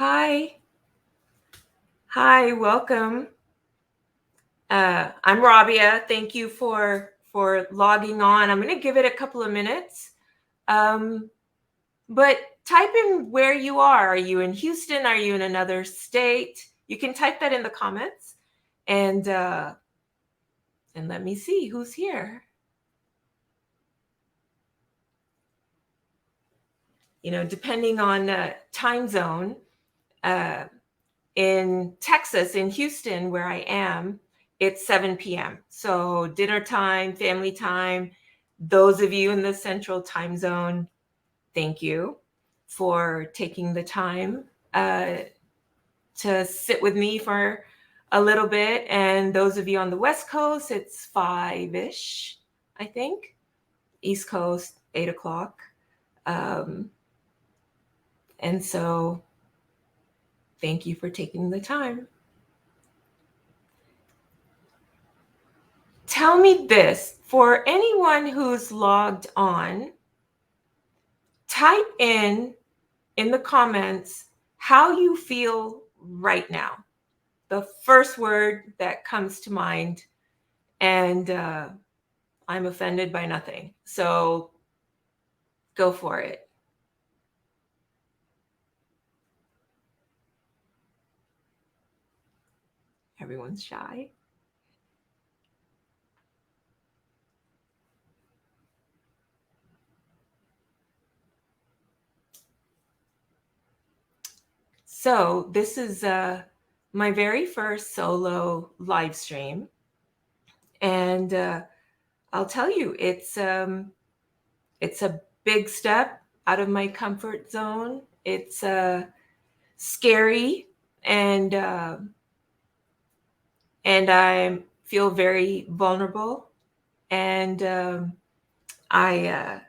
Hi. Hi, welcome. I'm Rabia. Thank you for logging on. I'm going to give it a couple of minutes. But type in where you are. Are you in Houston? Are you in another state? You can type that in the comments and let me see who's here. You know, depending on time zone, in Texas, in Houston, where I am, it's 7 p.m. So dinner time, family time. Those of you in the central time zone, thank you for taking the time to sit with me for a little bit. And those of you on the West Coast, it's 5-ish, I think. East Coast, 8 o'clock. And so thank you for taking the time. Tell me this, for anyone who's logged on, type in the comments how you feel right now. The first word that comes to mind, and I'm offended by nothing. So go for it. Everyone's shy. So this is my very first solo live stream. And I'll tell you, it's a big step out of my comfort zone. It's scary, and I feel very vulnerable, and I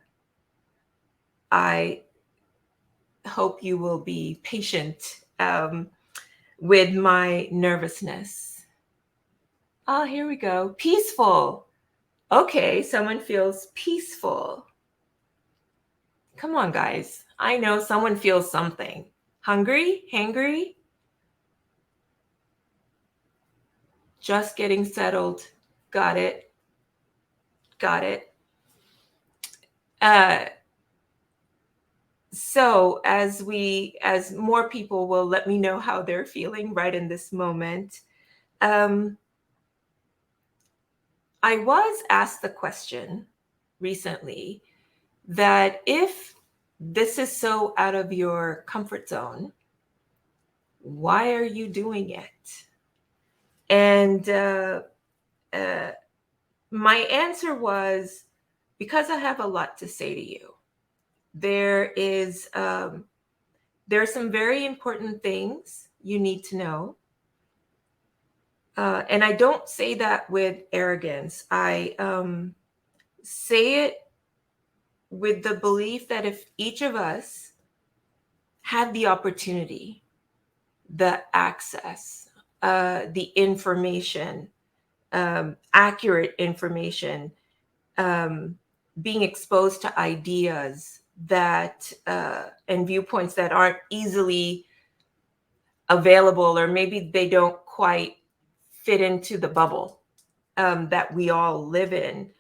hope you will be patient with my nervousness. Oh, here we go. Peaceful. Okay, someone feels peaceful. Come on, guys. I know someone feels something. Hungry? Hangry? Just getting settled. Got it. Got it. So as more people will let me know how they're feeling right in this moment, I was asked the question recently that if this is so out of your comfort zone, why are you doing it? And my answer was, because I have a lot to say to you. There are some very important things you need to know. And I don't say that with arrogance. I say it with the belief that if each of us had the opportunity, the access, the information, accurate information, being exposed to ideas that and viewpoints that aren't easily available, or maybe they don't quite fit into the bubble that we all live in.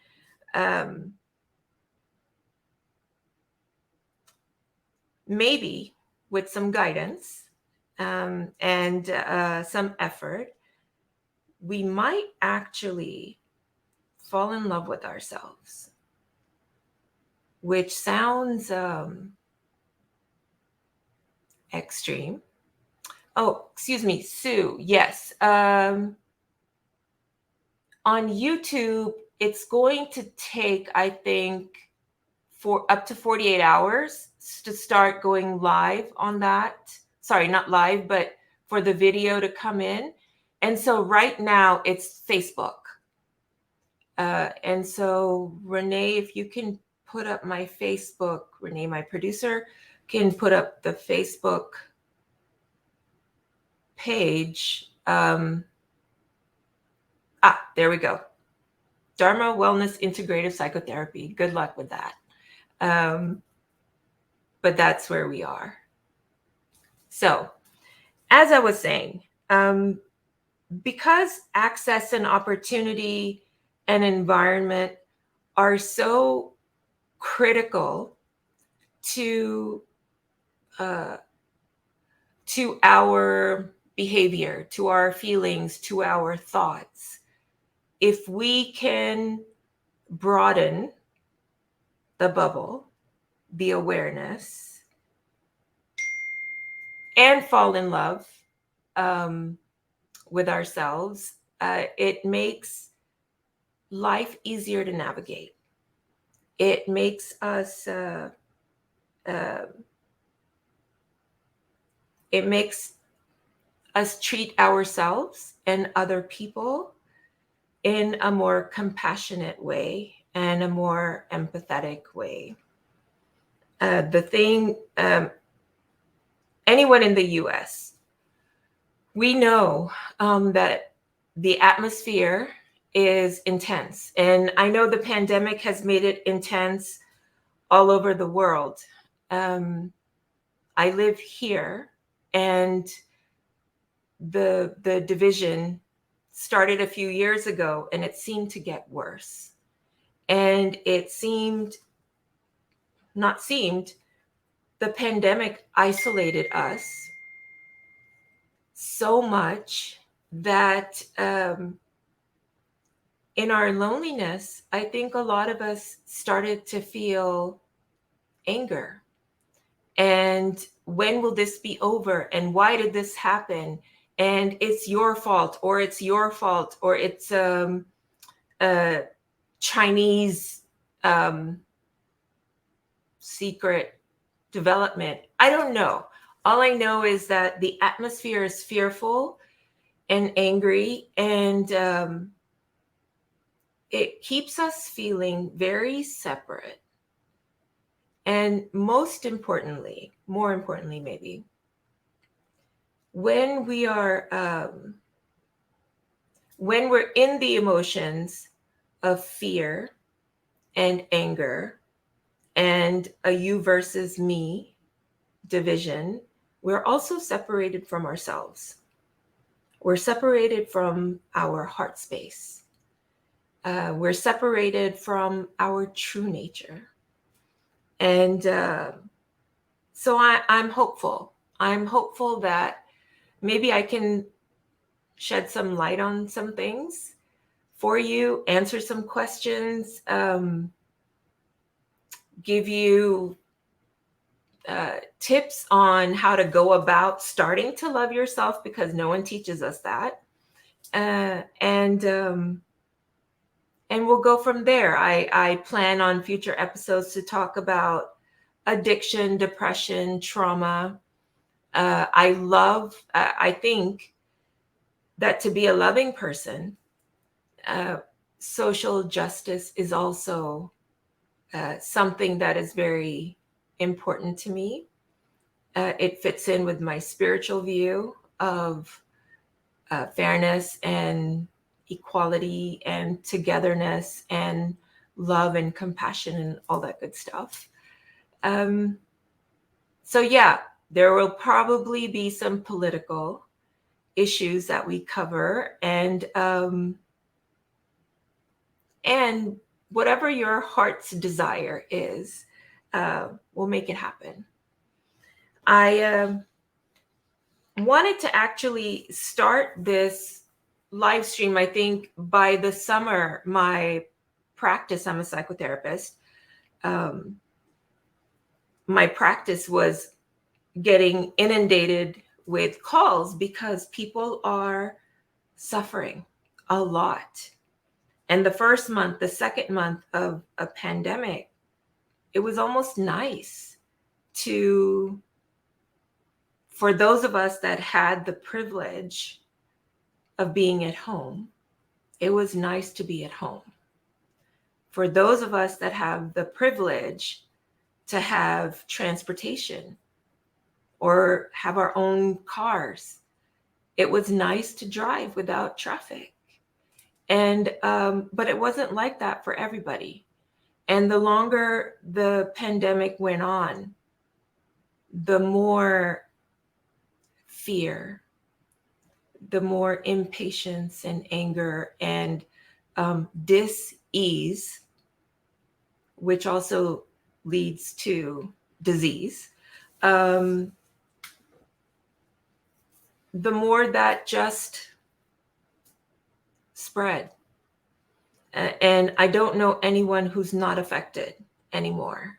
Maybe with some guidance and some effort, we might actually fall in love with ourselves, which sounds extreme. Oh, excuse me, Sue. Yes. On YouTube, it's going to take, I think, for up to 48 hours to start going live on that. Sorry, not live, but for the video to come in. And so right now it's Facebook. And so Renee, if you can put up my Facebook, Renee, my producer, can put up the Facebook page. There we go. Dharma Wellness Integrative Psychotherapy. Good luck with that. But that's where we are. So as I was saying, because access and opportunity and environment are so critical to uh, our behavior, to our feelings, to our thoughts. If we can broaden the bubble, the awareness, and fall in love um, with ourselves, it makes life easier to navigate. It makes us uh, it makes us treat ourselves and other people in a more compassionate way and a more empathetic way. The thing, anyone in the US, we know that the atmosphere is intense. And I know the pandemic has made it intense all over the world. I live here, and the division started a few years ago, and it seemed to get worse. And it seemed, not seemed, the pandemic isolated us so much that in our loneliness, I think a lot of us started to feel anger. And when will this be over? And why did this happen? And it's your fault, or it's your fault, or it's a Chinese secret development. I don't know. All I know is that the atmosphere is fearful and angry, and it keeps us feeling very separate. And most importantly, more importantly, maybe, when we are, when we're in the emotions of fear and anger and a you versus me division, we're also separated from ourselves. We're separated from our heart space. We're separated from our true nature. And so I'm hopeful. I'm hopeful that maybe I can shed some light on some things for you, answer some questions, give you tips on how to go about starting to love yourself, because no one teaches us that. And we'll go from there. I plan on future episodes to talk about addiction, depression, trauma. I think that to be a loving person, social justice is also something that is very important to me. It fits in with my spiritual view of fairness and equality and togetherness and love and compassion and all that good stuff. So yeah, there will probably be some political issues that we cover, and whatever your heart's desire is, we'll make it happen. I wanted to actually start this live stream, I think by the summer, my practice, I'm a psychotherapist. My practice was getting inundated with calls because people are suffering a lot. And the first month, the second month of a pandemic, it was almost nice for those of us that had the privilege of being at home, it was nice to be at home. For those of us that have the privilege to have transportation or have our own cars, it was nice to drive without traffic. And but it wasn't like that for everybody. And the longer the pandemic went on, the more fear, the more impatience and anger and dis-ease, which also leads to disease, the more that just spread. And I don't know anyone who's not affected anymore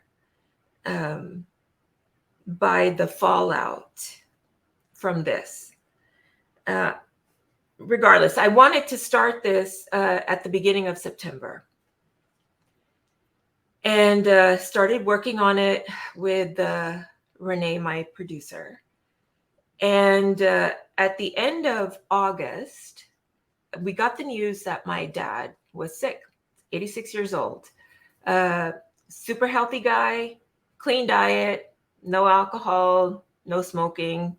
by the fallout from this. Regardless, I wanted to start this at the beginning of September, and started working on it with Renee, my producer. And at the end of August, we got the news that my dad was sick, 86 years old, super healthy guy, clean diet, no alcohol, no smoking.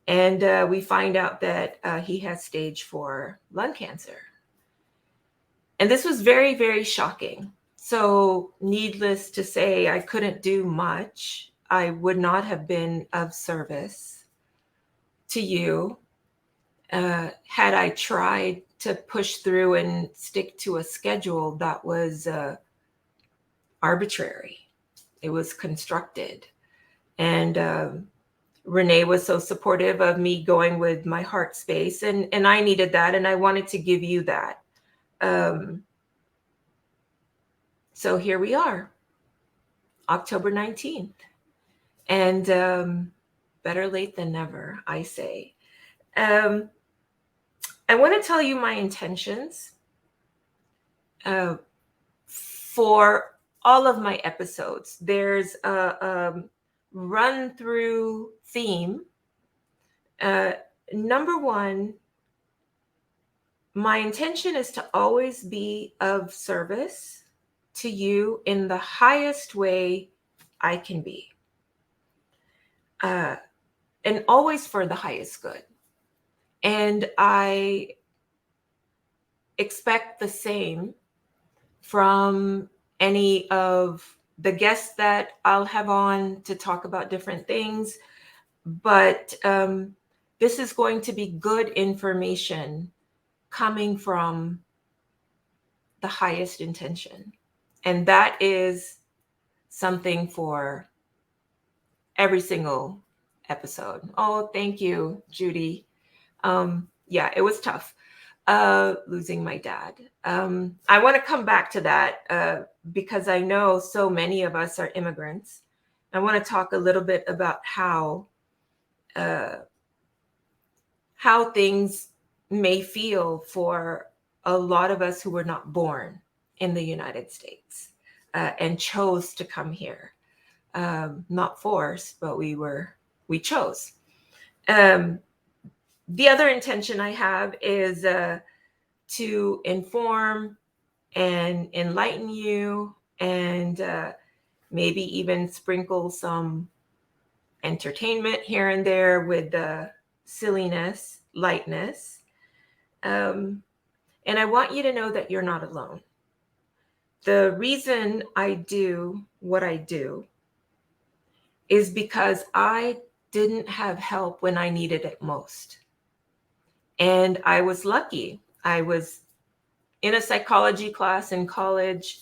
And we find out that he has stage 4 lung cancer. And this was very, very shocking. So needless to say, I couldn't do much. I would not have been of service to you had I tried to push through and stick to a schedule that was arbitrary. It was constructed. And Renee was so supportive of me going with my heart space, and I needed that, and I wanted to give you that. So here we are, October 19th, and better late than never, I say. I want to tell you my intentions for all of my episodes. There's a run through theme. Number one, my intention is to always be of service to you in the highest way I can be. And always for the highest good. And I expect the same from any of the guests that I'll have on to talk about different things. But this is going to be good information coming from the highest intention. And that is something for every single episode. Oh, thank you, Judy. Yeah, it was tough losing my dad. I want to come back to that because I know so many of us are immigrants. I want to talk a little bit about how things may feel for a lot of us who were not born in the United States and chose to come here. Not forced, but we chose. The other intention I have is to inform and enlighten you, and maybe even sprinkle some entertainment here and there with silliness, lightness. And I want you to know that you're not alone. The reason I do what I do is because I didn't have help when I needed it most. And I was lucky. I was in a psychology class in college,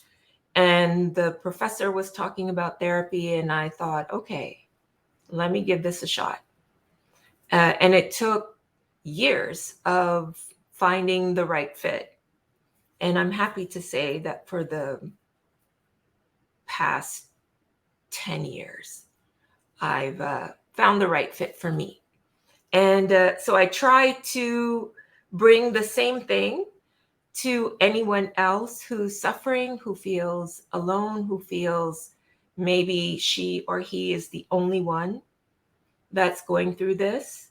and the professor was talking about therapy, and I thought, okay, let me give this a shot. And it took years of finding the right fit. And I'm happy to say that for the past 10 years, I've found the right fit for me. And so I try to bring the same thing to anyone else who's suffering, who feels alone, who feels maybe she or he is the only one that's going through this.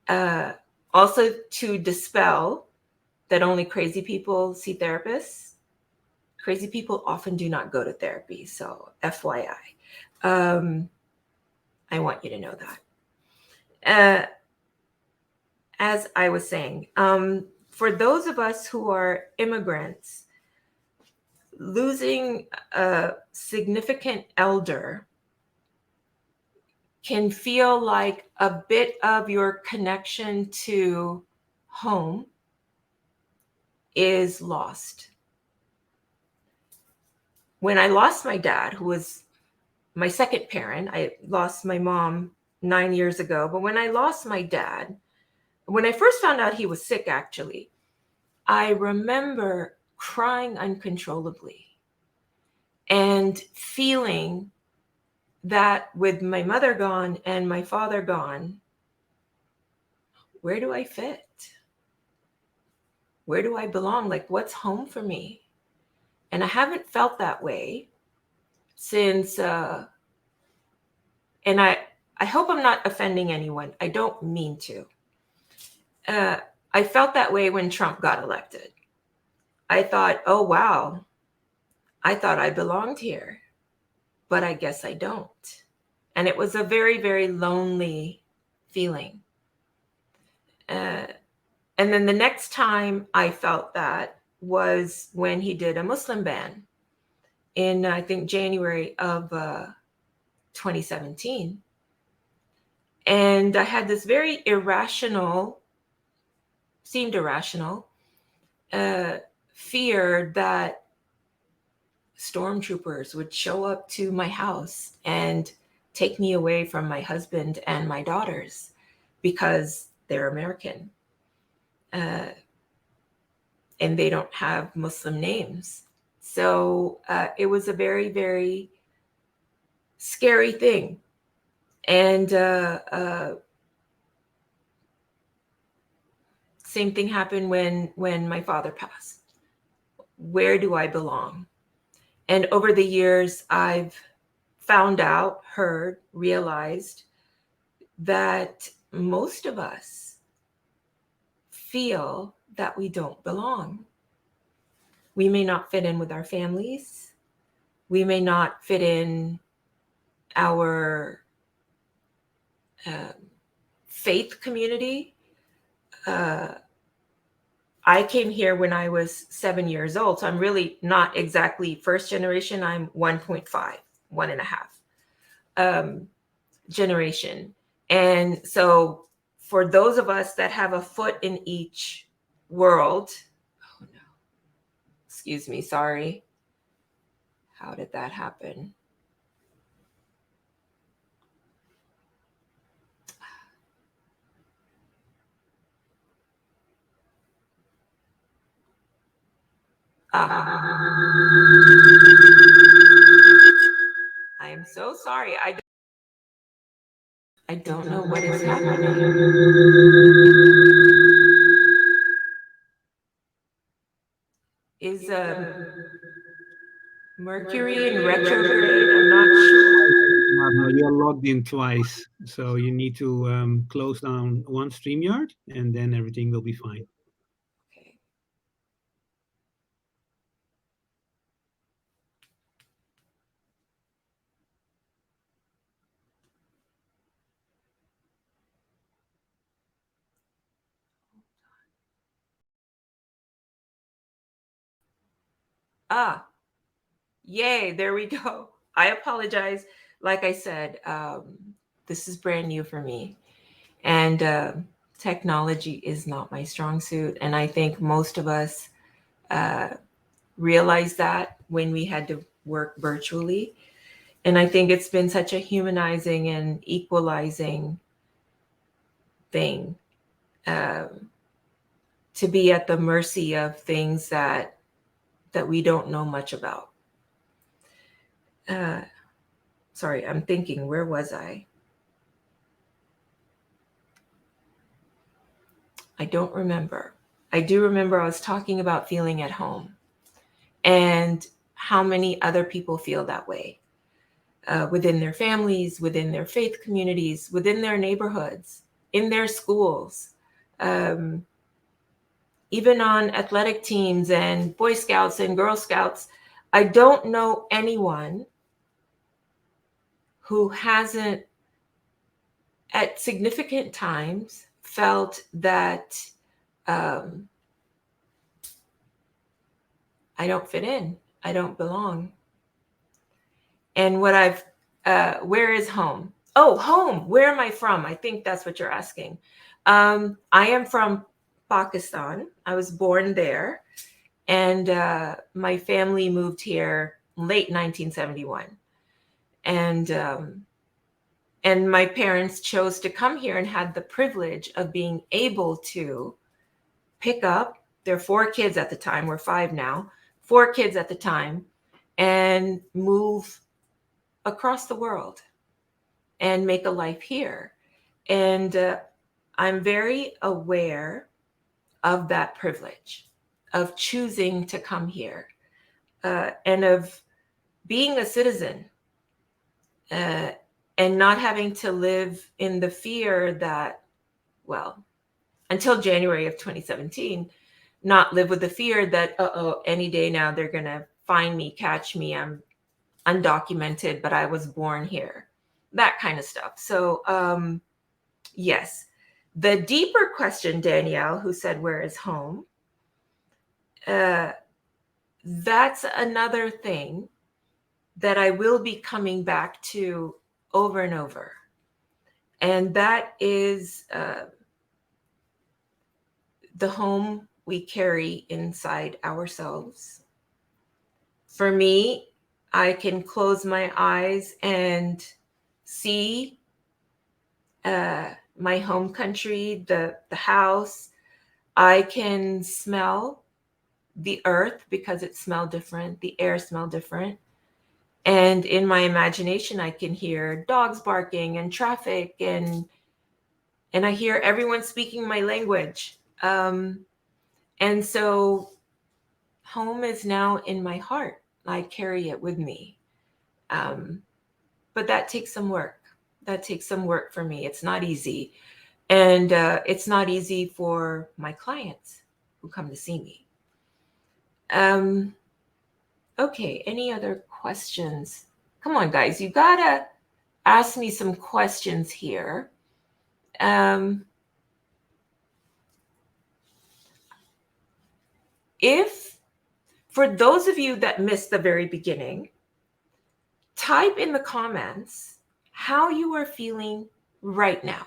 Also to dispel that only crazy people see therapists. Crazy people often do not go to therapy. So FYI, I want you to know that. As I was saying, for those of us who are immigrants, losing a significant elder can feel like a bit of your connection to home is lost. When I lost my dad, who was my second parent, I lost my mom 9 years ago. But when I lost my dad, when I first found out he was sick, actually, I remember crying uncontrollably and feeling that with my mother gone and my father gone, where do I fit? Where do I belong? Like, what's home for me? And I haven't felt that way since, and I hope I'm not offending anyone. I don't mean to. I felt that way when Trump got elected. I thought, oh, wow, I thought I belonged here, but I guess I don't. And it was a very, very lonely feeling. And then the next time I felt that was when he did a Muslim ban in, I think, January of 2017. And I had this very seemed irrational, fear that stormtroopers would show up to my house and take me away from my husband and my daughters because they're American, and they don't have Muslim names. So it was a very, very scary thing. And same thing happened when my father passed. Where do I belong? And over the years, I've found out, heard, realized that most of us feel that we don't belong. We may not fit in with our families. We may not fit in our faith community. I came here when I was 7 years old, so I'm really not exactly first generation. I'm 1.5, 1.5 generation. And so for those of us that have a foot in each world, oh no, excuse me, sorry. How did that happen? I am so sorry. I don't know what is happening. Is Mercury in retrograde? I'm not sure. You're logged in twice, so you need to close down one StreamYard, and then everything will be fine. Okay. Yay, there we go. I apologize. Like I said, this is brand new for me. And technology is not my strong suit. And I think most of us realized that when we had to work virtually. And I think it's been such a humanizing and equalizing thing, to be at the mercy of things that we don't know much about. Sorry, I'm thinking, where was I? I don't remember. I do remember I was talking about feeling at home and how many other people feel that way, within their families, within their faith communities, within their neighborhoods, in their schools, even on athletic teams and Boy Scouts and Girl Scouts. I don't know anyone who hasn't at significant times felt that I don't fit in, I don't belong. And where is home? Oh, home. Where am I from? I think that's what you're asking. I am from Pakistan. I was born there, and my family moved here late 1971. And my parents chose to come here and had the privilege of being able to pick up their four kids at the time. We're five now, four kids at the time, and move across the world and make a life here. And I'm very aware of that privilege of choosing to come here, and of being a citizen, uh, and not having to live in the fear that, well, until January of 2017, not live with the fear that, oh, any day now they're going to find me, catch me. I'm undocumented, but I was born here. That kind of stuff. So, yes. The deeper question, Danielle, who said, where is home? Uh, that's another thing that I will be coming back to over and over. And that is the home we carry inside ourselves. For me, I can close my eyes and see my home country, the house. I can smell the earth because it smells different, the air smells different. And in my imagination, I can hear dogs barking and traffic, and I hear everyone speaking my language. And so home is now in my heart. I carry it with me. Um, but that takes some work. That takes some work for me. It's not easy. And it's not easy for my clients who come to see me. Um, okay, any other questions? Come on, guys, you gotta ask me some questions here. Um, if, for those of you that missed the very beginning, type in the comments how you are feeling right now.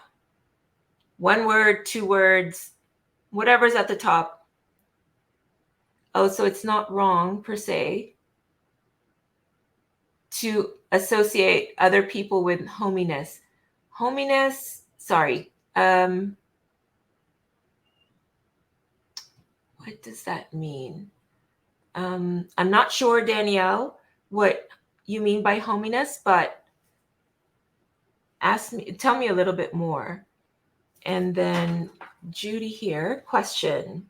One word, two words, whatever's at the top. Oh, so it's not wrong per se to associate other people with hominess. Hominess, sorry. What does that mean? I'm not sure, Danielle, what you mean by hominess, but tell me a little bit more. And then Judy here, question.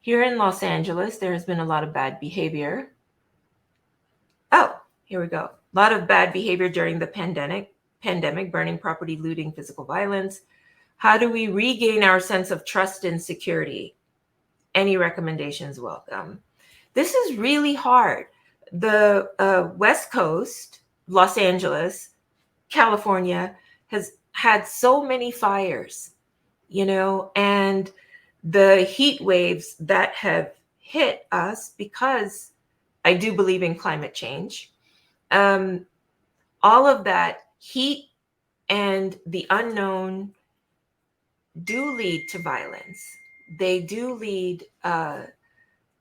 Here in Los Angeles, there has been a lot of bad behavior. Oh, here we go. A lot of bad behavior during the pandemic, burning property, looting, physical violence. How do we regain our sense of trust and security? Any recommendations welcome. This is really hard. The West Coast, Los Angeles, California, has had so many fires, and the heat waves that have hit us, because I do believe in climate change. All of that heat and the unknown do lead to violence. They do lead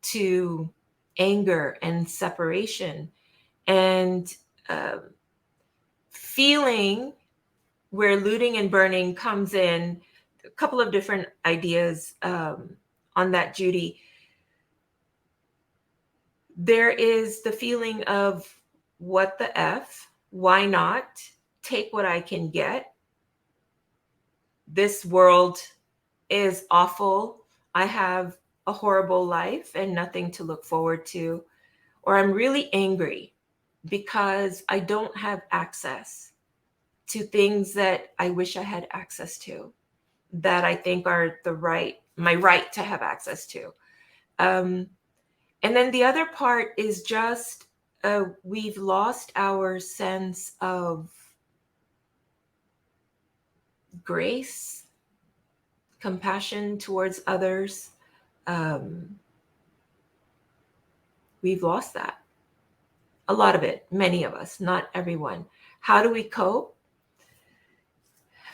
to anger and separation, and feeling where looting and burning comes in. A couple of different ideas on that, Judy. There is the feeling of what the F, why not take what I can get? This world is awful. I have a horrible life and nothing to look forward to. Or I'm really angry because I don't have access to things that I wish I had access to, that I think are my right to have access to. And then the other part is just we've lost our sense of grace, compassion towards others. We've lost that. A lot of it, many of us, not everyone. How do we cope?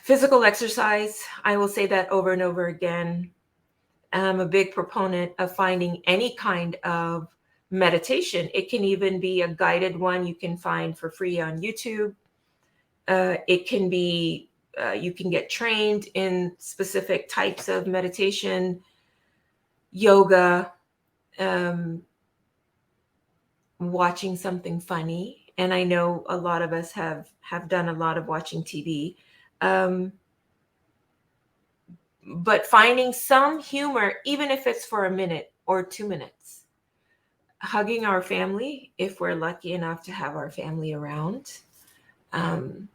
Physical exercise, I will say that over and over again. I'm a big proponent of finding any kind of meditation. It can even be a guided one you can find for free on YouTube. It can be, you can get trained in specific types of meditation, yoga, um, watching something funny. And I know a lot of us have done a lot of watching TV. Um, but finding some humor, even if it's for a minute or 2 minutes, hugging our family, if we're lucky enough to have our family around, um,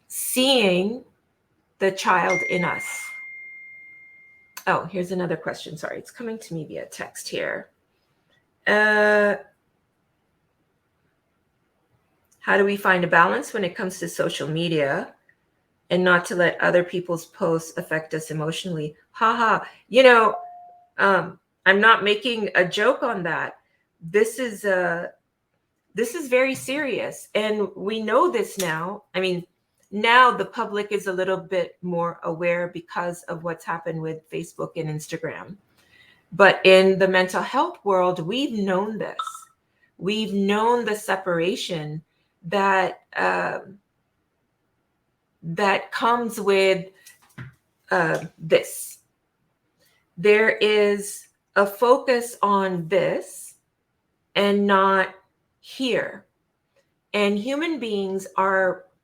seeing the child in us. Oh, here's another question. Sorry, it's coming to me via text here. How do we find a balance when it comes to social media and not to let other people's posts affect us emotionally? Haha. I'm not making a joke on that. This is very serious, and we know this now. I mean, now the public is a little bit more aware because of what's happened with Facebook and Instagram. But in the mental health world, we've known this. We've known the separation that that comes with this. There is a focus on this and not here. And human beings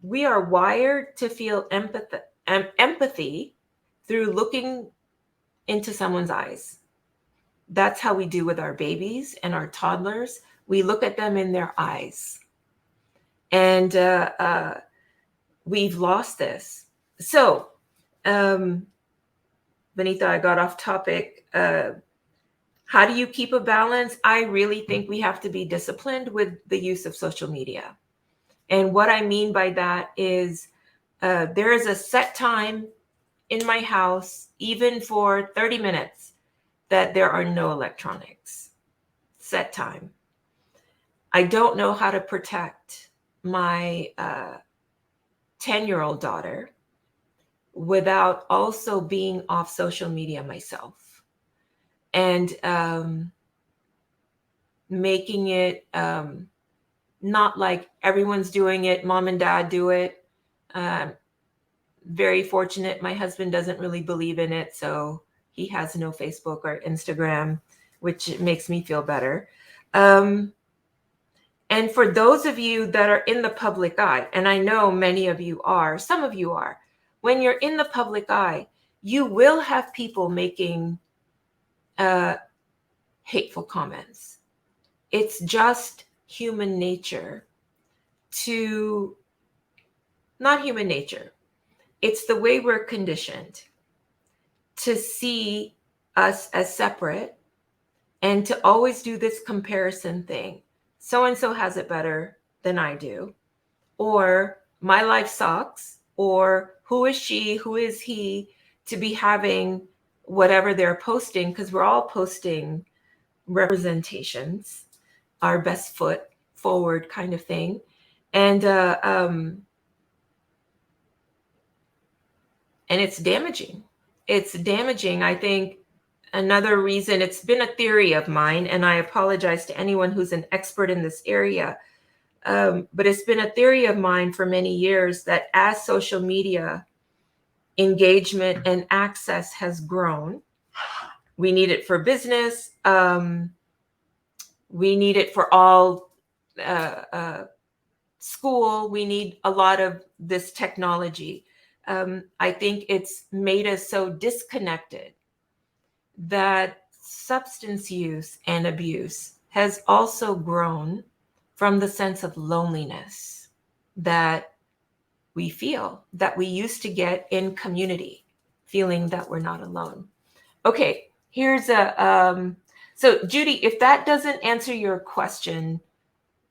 we are wired to feel empathy through looking into someone's eyes. That's how we do with our babies and our toddlers. We look at them in their eyes. And we've lost this. So, Benita, I got off topic. How do you keep a balance? I really think we have to be disciplined with the use of social media. And what I mean by that is there is a set time in my house, even for 30 minutes, that there are no electronics. Set time. I don't know how to protect my 10-year-old daughter without also being off social media myself, and making it not like everyone's doing it, mom and dad do it. Very fortunate, my husband doesn't really believe in it, so he has no Facebook or Instagram, which makes me feel better. And for those of you that are in the public eye, and I know many of you are, some of you are, when you're in the public eye, you will have people making hateful comments. It's just human nature to, not human nature, it's the way we're conditioned to see us as separate and to always do this comparison thing. So and so has it better than I do, or my life sucks, or who is she, who is he to be having whatever they're posting, because we're all posting representations, our best foot forward kind of thing. And it's damaging. It's damaging. I think another reason, it's been a theory of mine, and I apologize to anyone who's an expert in this area, but it's been a theory of mine for many years that as social media engagement and access has grown, we need it for business. We need it for all school. We need a lot of this technology. I think it's made us so disconnected that substance use and abuse has also grown from the sense of loneliness that we feel, that we used to get in community, feeling that we're not alone. Okay, here's so Judy, if that doesn't answer your question,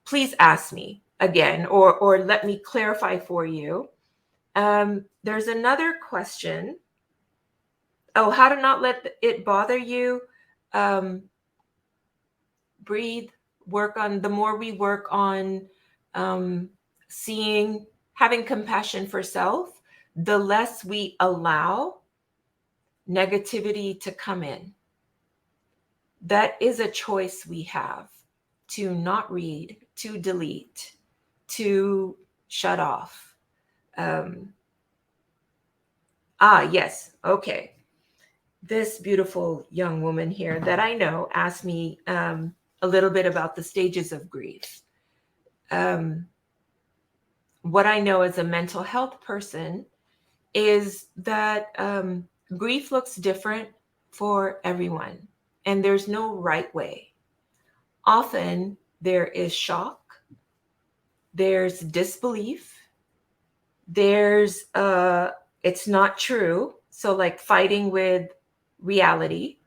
please ask me again, or let me clarify for you. There's another question. Oh, how to not let it bother you. Breathe, work on, the more we work on seeing, having compassion for self, the less we allow negativity to come in. That is a choice we have, to not read, to delete, to shut off. Um, yes. Okay. This beautiful young woman here that I know asked me a little bit about the stages of grief. Um, what I know as a mental health person is that grief looks different for everyone, and there's no right way. Often there is shock, there's disbelief, there's it's not true. So, like fighting with reality.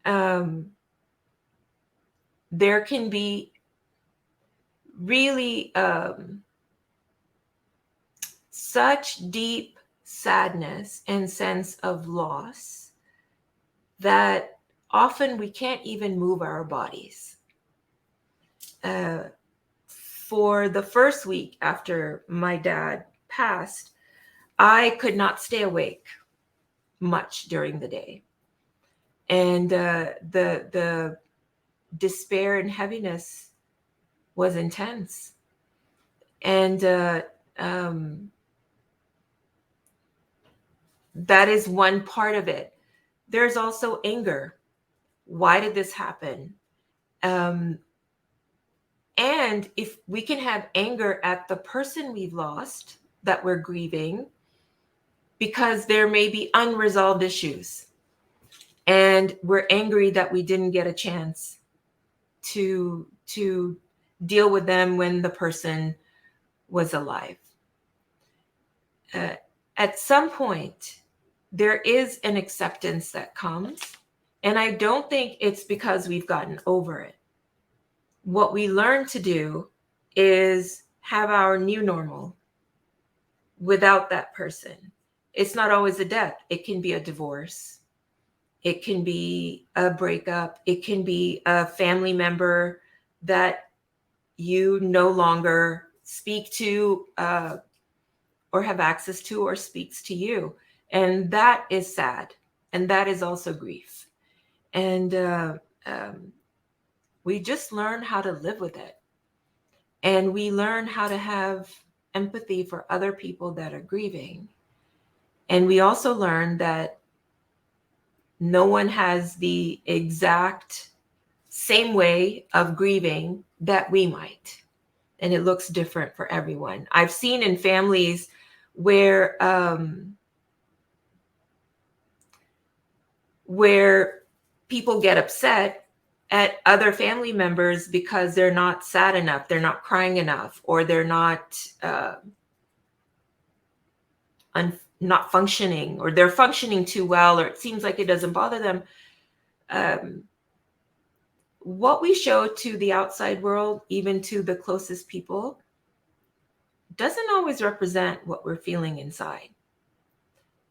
Um, there can be really such deep sadness and sense of loss that often we can't even move our bodies. Uh, for the first week after my dad passed, I could not stay awake much during the day, and the despair and heaviness was intense. And um, that is one part of it. There's also anger. Why did this happen? Um, and if we can have anger at the person we've lost that we're grieving, because there may be unresolved issues, and we're angry that we didn't get a chance to deal with them when the person was alive. Uh, at some point, there is an acceptance that comes, and I don't think it's because we've gotten over it. What we learn to do is have our new normal without that person. It's not always a death. It can be a divorce. It can be a breakup. It can be a family member that you no longer speak to or have access to or speaks to you. And that is sad. And that is also grief. And um, we just learn how to live with it. And we learn how to have empathy for other people that are grieving. And we also learn that no one has the exact same way of grieving that we might. And it looks different for everyone. I've seen in families where people get upset at other family members because they're not sad enough, they're not crying enough, or they're not functioning, or they're functioning too well, or it seems like it doesn't bother them. Um, what we show to the outside world, even to the closest people, doesn't always represent what we're feeling inside.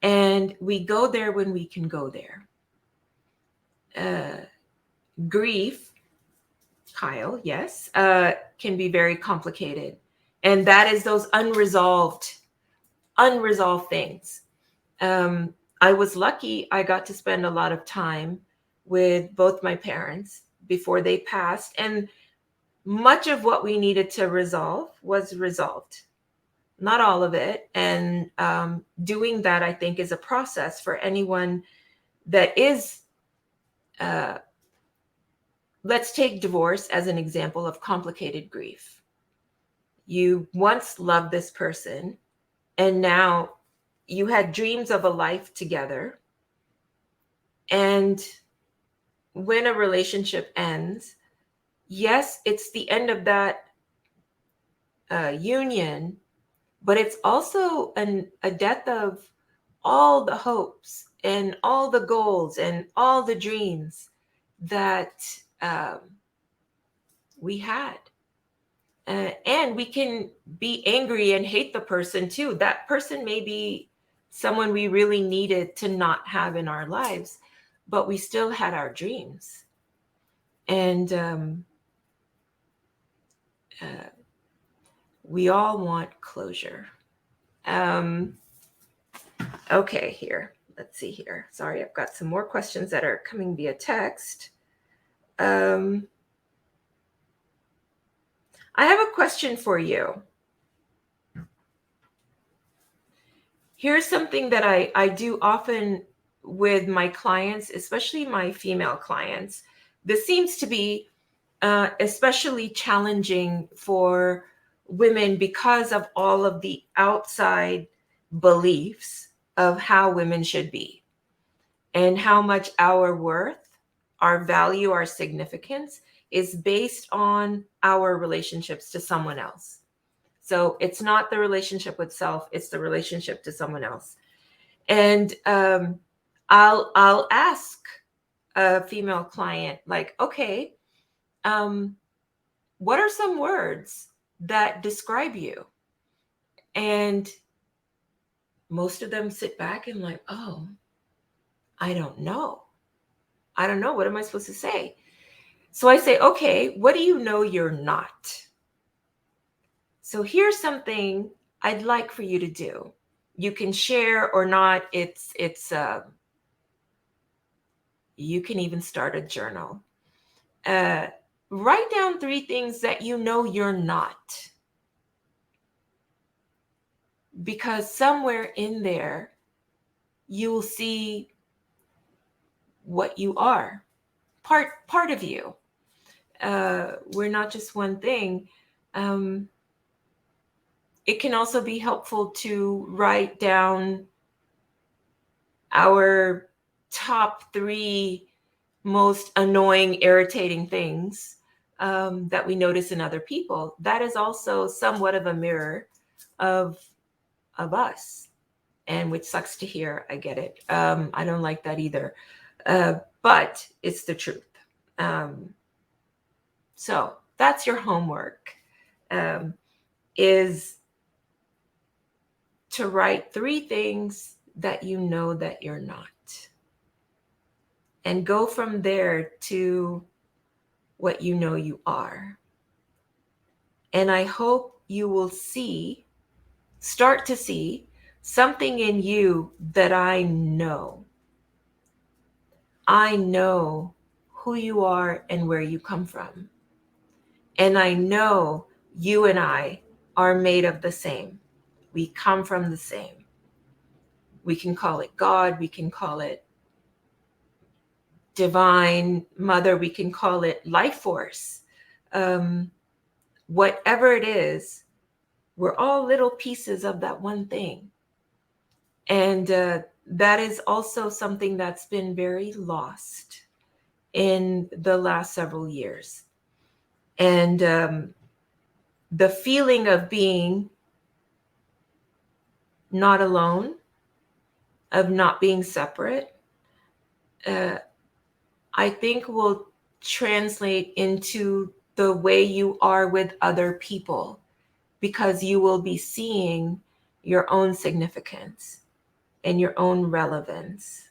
And we go there when we can go there. Grief, Kyle, yes, can be very complicated. And that is those unresolved things. I was lucky I got to spend a lot of time with both my parents before they passed. And much of what we needed to resolve was resolved. Not all of it. And doing that, I think, is a process for anyone that is, let's take divorce as an example of complicated grief. You once loved this person, and now you had dreams of a life together. And when a relationship ends, yes, it's the end of that union, but it's also a death of all the hopes and all the goals and all the dreams that um, we had. And we can be angry and hate the person too. That person may be someone we really needed to not have in our lives, but we still had our dreams. And uh, we all want closure. Um, Okay, here. Let's see here. Sorry, I've got some more questions that are coming via text. I have a question for you. Here's something that I do often with my clients, especially my female clients. This seems to be especially challenging for women because of all of the outside beliefs of how women should be and how much our worth, our value, our significance is based on our relationships to someone else. So it's not the relationship with self, it's the relationship to someone else. And I'll ask a female client, like, okay, what are some words that describe you? And most of them sit back and like, oh, I don't know. I don't know. What am I supposed to say? So I say, okay, what do you know you're not? So here's something I'd like for you to do. You can share or not. You can even start a journal. Write down 3 things that you know you're not. Because somewhere in there, you will see what you are, part of you. We're not just one thing. It can also be helpful to write down our top 3 most annoying, irritating things that we notice in other people. That is also somewhat of a mirror of us, and which sucks to hear. I get it. I don't like that either, but it's the truth. So that's your homework, is to write 3 things that you know that you're not, and go from there to what you know you are. And I hope you will start to see something in you that I know. I know who you are and where you come from. And I know you and I are made of the same. We come from the same. We can call it God, we can call it divine mother, we can call it life force. Whatever it is, we're all little pieces of that one thing. And that is also something that's been very lost in the last several years. And the feeling of being not alone, of not being separate, I think will translate into the way you are with other people, because you will be seeing your own significance and your own relevance.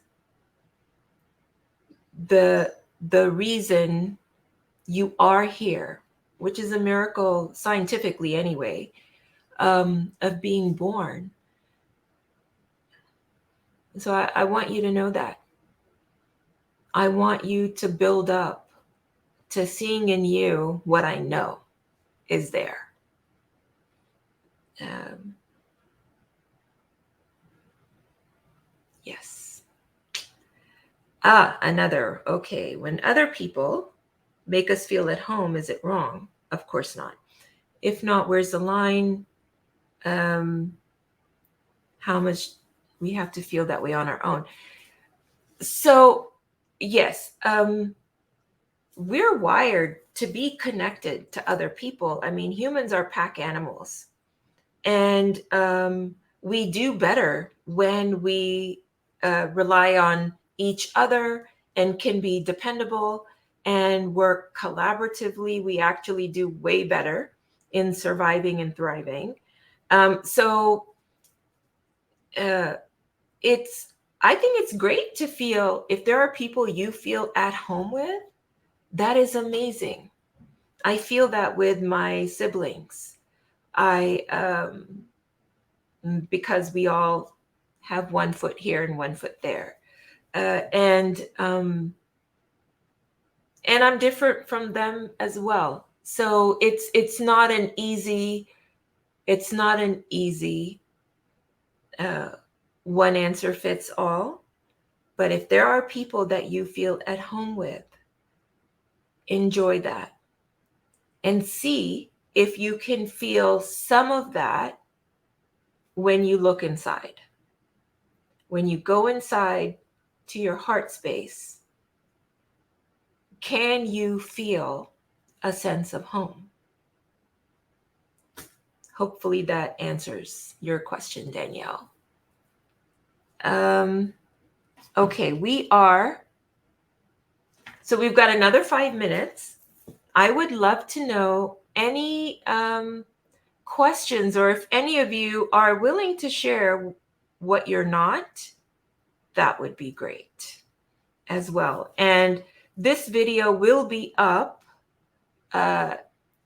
The reason you are here, which is a miracle scientifically anyway, of being born. So I want you to know that. I want you to build up to seeing in you what I know is there. Yes. Another. Okay. When other people make us feel at home, is it wrong? Of course not. If not, where's the line? How much we have to feel that way on our own. So, yes, we're wired to be connected to other people. I mean, humans are pack animals. And we do better when we rely on each other and can be dependable and work collaboratively. We actually do way better in surviving and thriving. So I think it's great to feel, if there are people you feel at home with, that is amazing. I feel that with my siblings. Because we all have one foot here and one foot there. And I'm different from them as well. So it's not an easy uh, one answer fits all. But if there are people that you feel at home with, enjoy that and see if you can feel some of that when you look inside. When you go inside to your heart space, can you feel a sense of home? Hopefully that answers your question, Danielle. Okay, we've got another 5 minutes. I would love to know any questions, or if any of you are willing to share what you're not, that would be great as well. And this video will be up in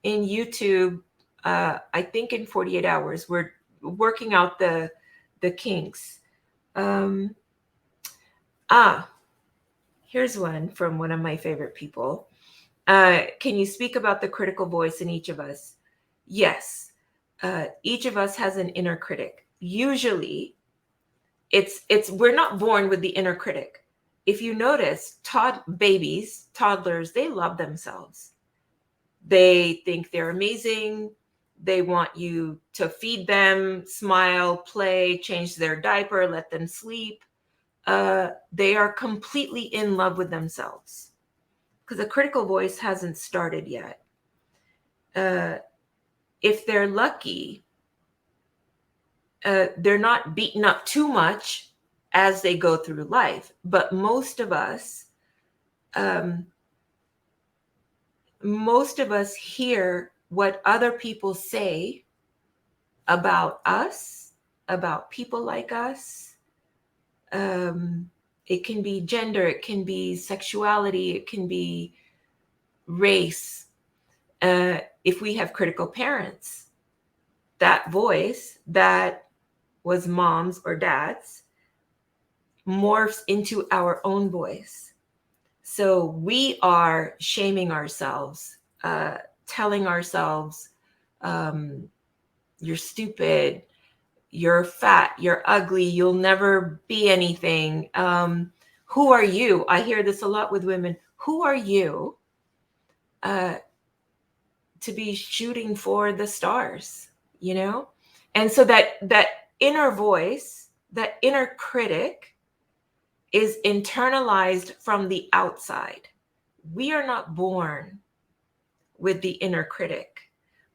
YouTube, I think in 48 hours. We're working out the kinks. Here's one from one of my favorite people. Can you speak about the critical voice in each of us? Yes. Each of us has an inner critic. Usually we're not born with the inner critic. If you notice, toddlers, they love themselves. They think they're amazing. They want you to feed them, smile, play, change their diaper, let them sleep. They are completely in love with themselves because the critical voice hasn't started yet. If they're lucky, they're not beaten up too much as they go through life. But most of us hear what other people say about us, about people like us. It can be gender, it can be sexuality, it can be race. If we have critical parents, that voice that was mom's or dad's morphs into our own voice. So we are shaming ourselves, telling ourselves, you're stupid, you're fat, you're ugly, you'll never be anything. Who are you? I hear this a lot with women. Who are you to be shooting for the stars, you know? And so that inner voice, that inner critic is internalized from the outside. We are not born with the inner critic.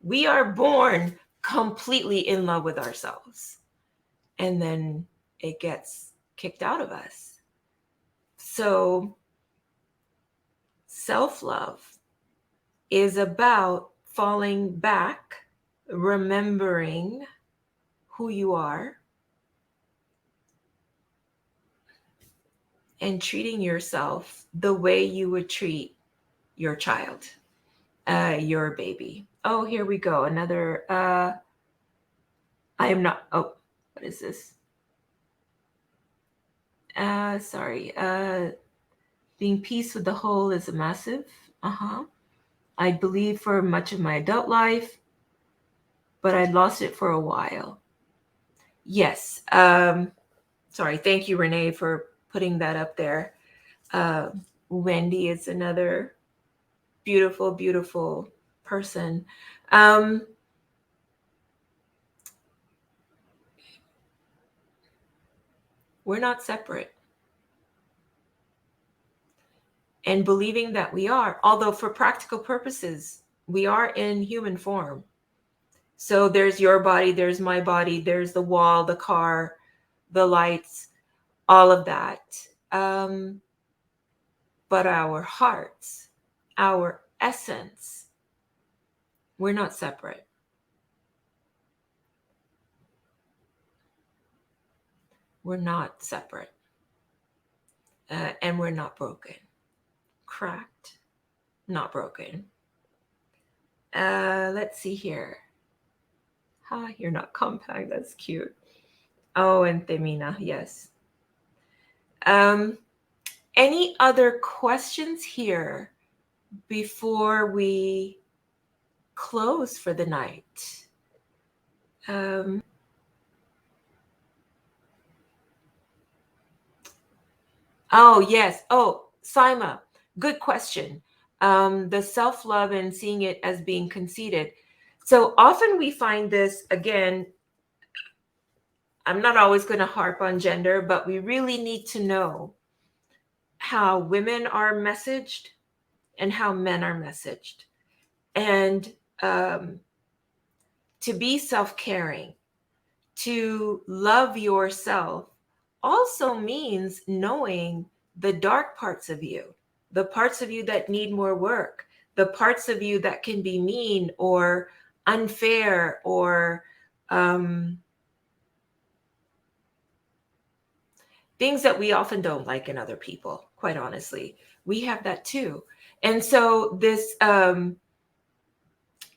We are born completely in love with ourselves. And then it gets kicked out of us. So self-love is about falling back, remembering who you are, and treating yourself the way you would treat your child, your baby. Oh, here we go. Another, I am not, oh, what is this? Sorry. Being peace with the whole is a massive. I believe for much of my adult life, but I lost it for a while. Yes. Sorry. Thank you, Renee, for putting that up there. Wendy is another beautiful, beautiful person. We're not separate. And believing that we are, although for practical purposes, we are in human form. So there's your body, there's my body, there's the wall, the car, the lights, all of that. But our hearts, our essence, we're not separate. We're not separate. And we're not broken. Cracked, not broken. Let's see here. You're not compact. That's cute. Oh, and Temina, yes. Um, any other questions here before we close for the night? Um, oh, yes. Oh, Saima, good question. The self-love and seeing it as being conceited. So often we find this, again, I'm not always going to harp on gender, but we really need to know how women are messaged and how men are messaged. And um, to be self-caring, to love yourself also means knowing the dark parts of you, the parts of you that need more work, the parts of you that can be mean or unfair or um, things that we often don't like in other people, quite honestly. We have that too. And so this,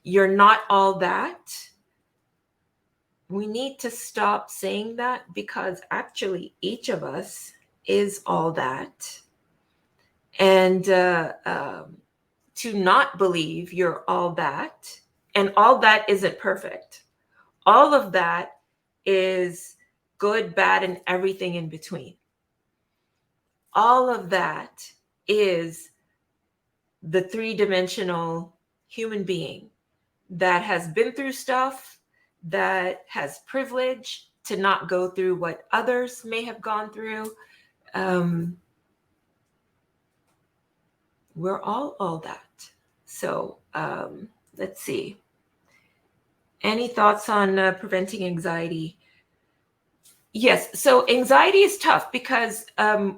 you're not all that. We need to stop saying that because actually each of us is all that. And to not believe you're all that, and all that isn't perfect. All of that is good, bad, and everything in between. All of that is the three-dimensional human being that has been through stuff, that has privilege to not go through what others may have gone through. Um, we're all that. So let's see. Any thoughts on preventing anxiety? Yes. So anxiety is tough because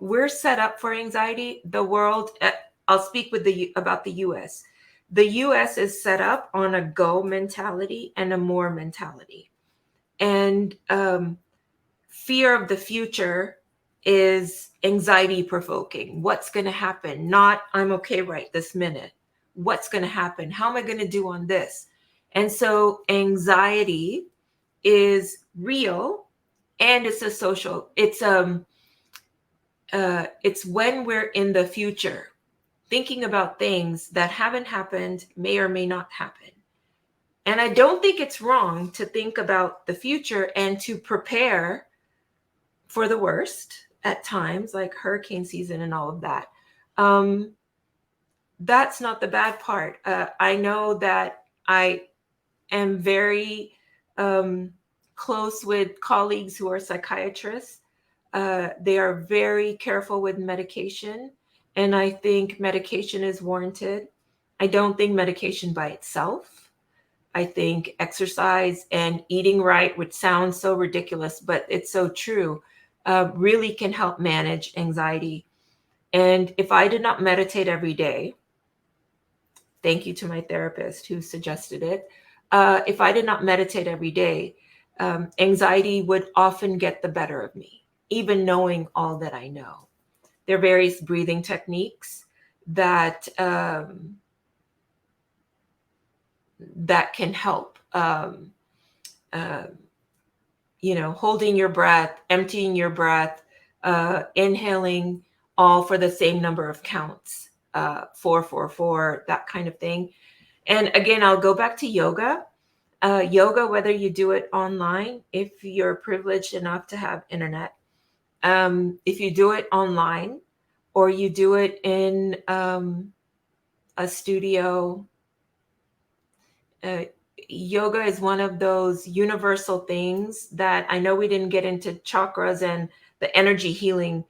we're set up for anxiety. The world. I'll speak with about the U.S. The U.S. is set up on a go mentality and a more mentality, and fear of the future is anxiety provoking. What's going to happen? Not I'm okay right this minute. What's going to happen? How am I going to do on this? And so anxiety is real, and it's a social. It's when we're in the future thinking about things that haven't happened, may or may not happen. And I don't think it's wrong to think about the future and to prepare for the worst at times, like hurricane season and all of that. Um, that's not the bad part. I know that I am very close with colleagues who are psychiatrists. They are very careful with medication, and I think medication is warranted. I don't think medication by itself. I think exercise and eating right, which sounds so ridiculous, but it's so true, really can help manage anxiety. And if I did not meditate every day, thank you to my therapist who suggested it. If I did not meditate every day, anxiety would often get the better of me, even knowing all that I know. There are various breathing techniques that that can help. Uh, holding your breath, emptying your breath, inhaling all for the same number of counts, 4, that kind of thing. And again, I'll go back to yoga. Yoga, whether you do it online, if you're privileged enough to have internet, if you do it online or you do it in a studio, uh, yoga is one of those universal things that I know we didn't get into chakras and the energy healing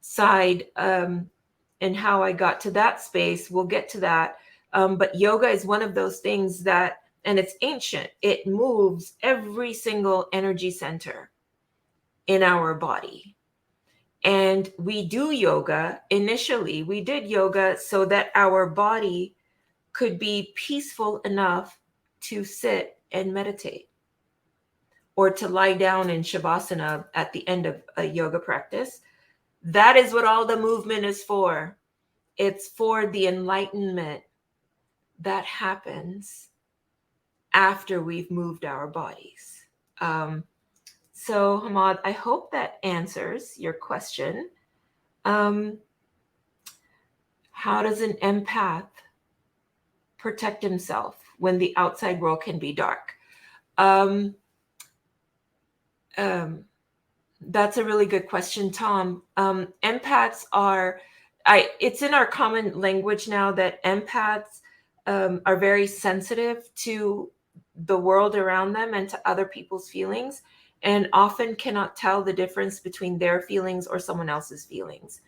side, and how I got to that space. We'll get to that. But yoga is one of those things that, and it's ancient, it moves every single energy center in our body. And we do yoga. Initially, we did yoga so that our body could be peaceful enough to sit and meditate or to lie down in shavasana at the end of a yoga practice. That is what all the movement is for. It's for the enlightenment that happens after we've moved our bodies. So, Hamad, I hope that answers your question. Um, how does an empath protect himself when the outside world can be dark? Um, um, that's a really good question, Tom. Empaths are, it's in our common language now that empaths are very sensitive to the world around them and to other people's feelings, and often cannot tell the difference between their feelings or someone else's feelings.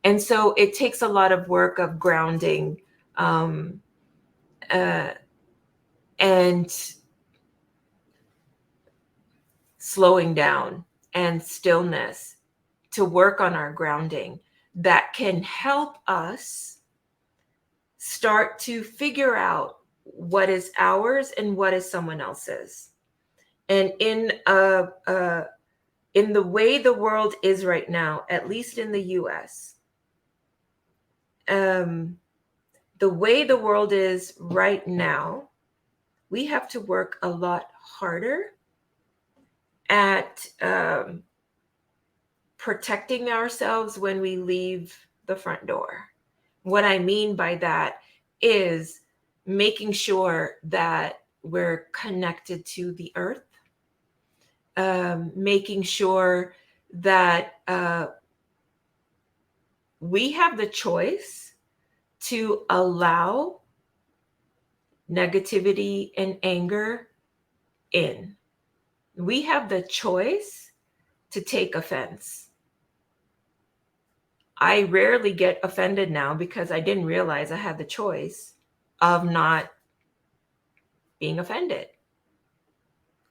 And so it takes a lot of work of grounding, um, uh, and slowing down and stillness to work on our grounding that can help us start to figure out what is ours and what is someone else's. And in the way the world is right now, at least in the U.S., um, the way the world is right now, we have to work a lot harder at protecting ourselves when we leave the front door. What I mean by that is making sure that we're connected to the earth, making sure that we have the choice to allow negativity and anger in. We have the choice to take offense. I rarely get offended now because I didn't realize I had the choice of not being offended.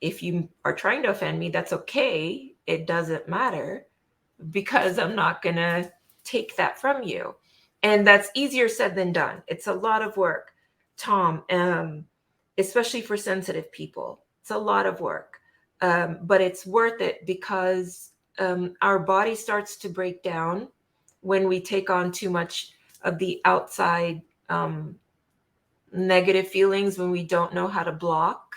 If you are trying to offend me, that's okay. It doesn't matter because I'm not going to take that from you. And that's easier said than done. It's a lot of work, Tom, especially for sensitive people. It's a lot of work, but it's worth it because our body starts to break down when we take on too much of the outside negative feelings, when we don't know how to block.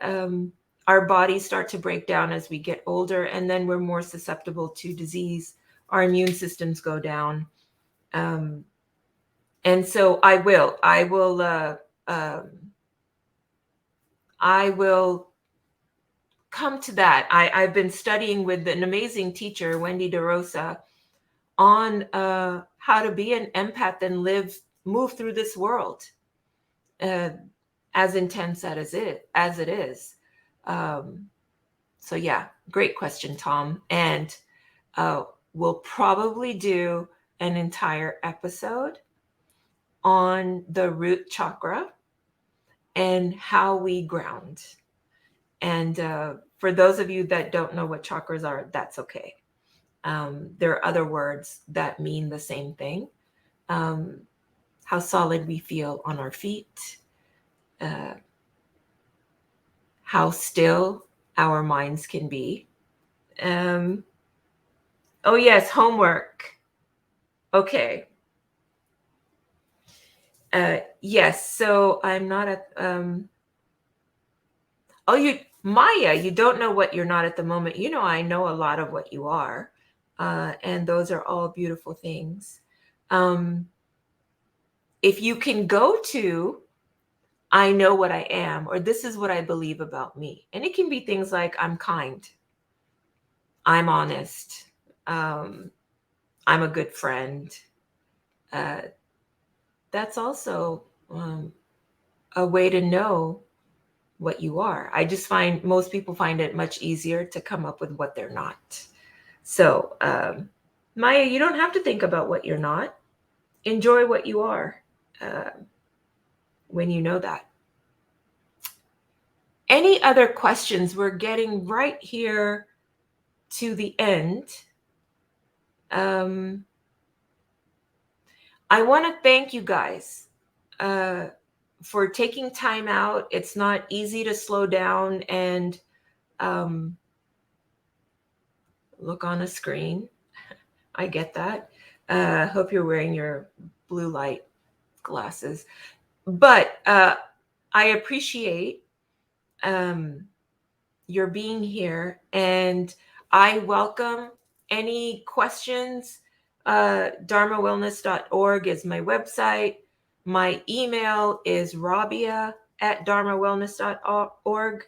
Um, our bodies start to break down as we get older, and then we're more susceptible to disease. Our immune systems go down. Um, and so I will come to that. I've been studying with an amazing teacher, Wendy DeRosa, on how to be an empath and move through this world uh, as intense as it is. Um, so yeah, great question, Tom. And uh, we'll probably do an entire episode on the root chakra and how we ground. And for those of you that don't know what chakras are, that's okay. There are other words that mean the same thing. How solid we feel on our feet, uh, how still our minds can be. Um, oh, yes, homework. Okay. Yes, so I'm not at, oh, Maya, you don't know what you're not at the moment. You know, I know a lot of what you are. And those are all beautiful things. Um, if you can go to, I know what I am, or this is what I believe about me. And it can be things like I'm kind, I'm honest, um, I'm a good friend. Uh, that's also a way to know what you are. I just find most people find it much easier to come up with what they're not. So, Maya, you don't have to think about what you're not. Enjoy what you are uh, when you know that. Any other questions? We're getting right here to the end. Um, I want to thank you guys uh, for taking time out. It's not easy to slow down and um, look on a screen. I get that. Hope you're wearing your blue light glasses. But I appreciate um, your being here, and I welcome any questions. dharmawellness.org is my website. My email is rabia at dharmawellness.org.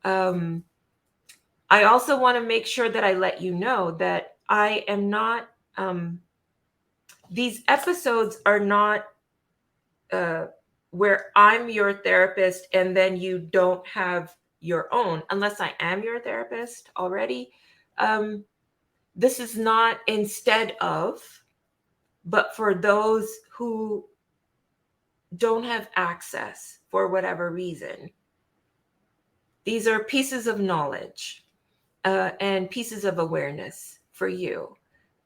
I also want to make sure that I let you know that I am not, these episodes are not uh, where I'm your therapist and then you don't have your own, unless I am your therapist already. This is not instead of, but for those who don't have access for whatever reason. These are pieces of knowledge and pieces of awareness for you.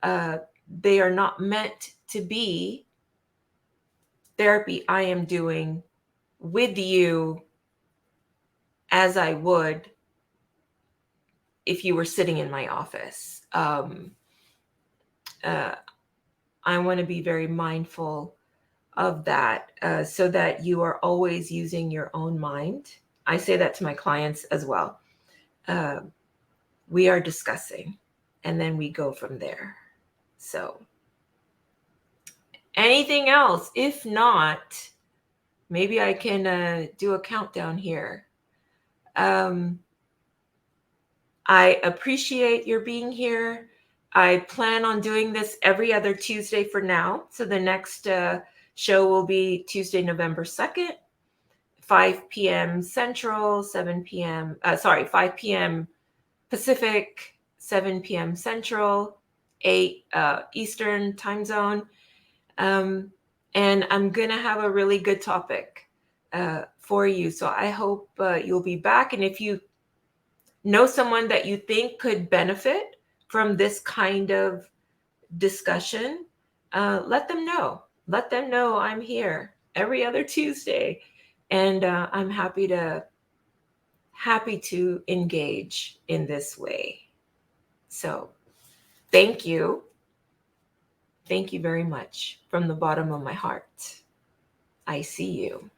They are not meant to be therapy I am doing with you as I would if you were sitting in my office. I want to be very mindful of that so that you are always using your own mind. I say that to my clients as well. We are discussing and then we go from there. So, anything else? If not, maybe I can do a countdown here. I appreciate your being here. I plan on doing this every other Tuesday for now. So the next show will be Tuesday, November 2nd, 5 p.m. Central, 7 p.m. 5 p.m. Pacific, 7 p.m. Central, 8 Eastern time zone. And I'm going to have a really good topic for you. So I hope you'll be back. And if you know someone that you think could benefit from this kind of discussion, let them know. Let them know I'm here every other Tuesday, and I'm happy to engage in this way. So, thank you. Thank you very much from the bottom of my heart. I see you.